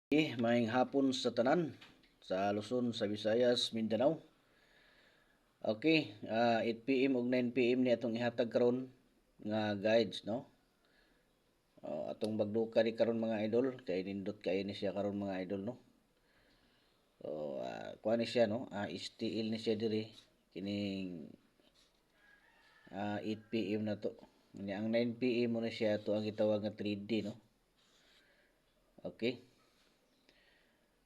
Maayong hapon sa tanan sa Luzon, sa Visayas, Mindanao. Okay, 8 PM ug 9 PM ni atong ihatag karon nga guides, no? Atong magduka ni karon mga idol, kay nindot kay ni siya karon mga idol, no? So, kuha ni siya, no? STL ni siya diri kining 8 PM na to. Ang 9 PM mo na siya to ang gitawag nga 3D, no? Okay.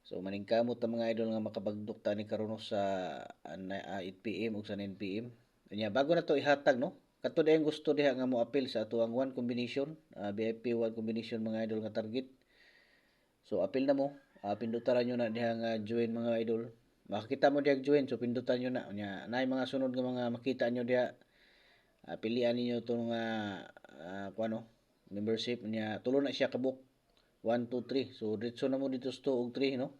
So maningkamot ta mga idol nga makabagdok ta ni karon sa 8 PM ug sa 9 PM. Nya bago na to ihatag, no. Kadto dayang gusto diha nga mo appeal sa ato ang one combination, VIP one combination mga idol nga target. So appeal na mo, pindutan nyo na diha nga join mga idol. Makakita mo diha join, so pindutan nyo na. Nya naay mga sunod nga mga makita nyo diha. Pilian ninyo itong kuano, membership niya. Tulo na siya kabuk. 1, 2, 3. So diretso na mo dito sa 2 ug 3, no.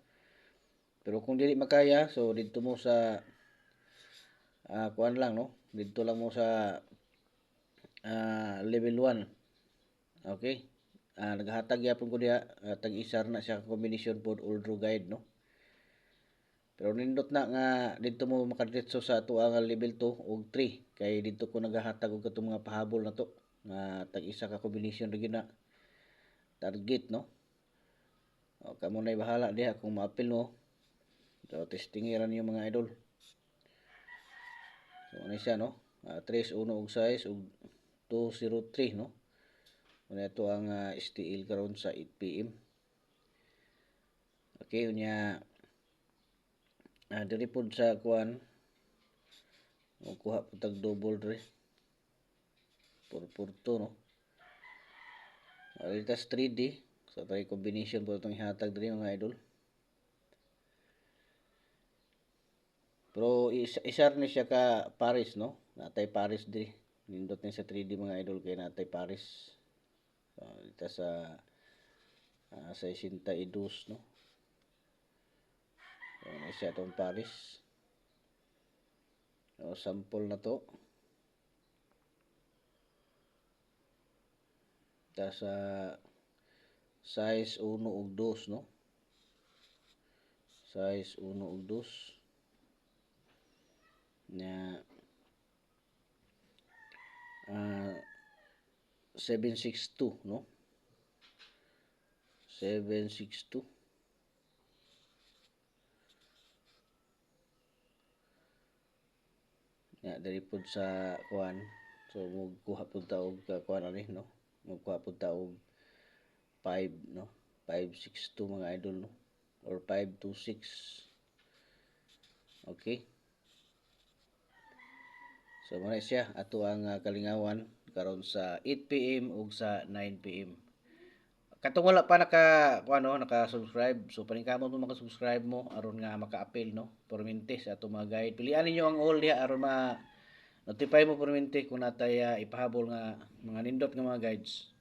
Pero kung dili makaya, so dito mo sa kuan lang, no. Dito lang mo sa level 1. Okay? Naghatag yapon ko diha, tag-isar na siya combination pod all draw guide, no. Pero nindot na nga dito mo makadiretso sa ato ang level 2 ug 3 kay dito ko naghahatag og katong mga pahabol na to nga tag-isa ka combination ra na target, no. Kamo nay bahala diha kung ma-appeal mo. So testing ra niyo mga idol. So ano siya, no? 3-1 og 6 ug 203, no? Una ito ang STL karon sa 8 PM. Okay, unya diri pod sa kuan kuha po tag double dre. 4-4-2, no? Alitas 3D. So try combination po itong ihatag diri mga idol. Pero isar ni siya ka Paris, no? Natay Paris diri. Nindot ni sa 3D mga idol kay natay Paris. So, ita sa 62, no? So, na siya itong Paris. So, sample na to. Ita sa size 1 ug 2, no? Size 1 ug 2. Na 762, no? 762. Dari pud sa kuan. So magkuha pud ta og kuan ani, no? Magkuha pud ta og 5, no? 562 mga idol, no? Or 526. Okay? So muna siya ato ang kalingawan karon sa 8 PM ug sa 9 PM. Katong wala pa naka-subscribe, so paningkamot mo maka-subscribe mo aron nga maka-appeal, no. Pormente sa ato mga guide. Pilian ninyo ang all diha aron ma notify mo pormente kung natay ipahabol nga mga nindot nga mga guides.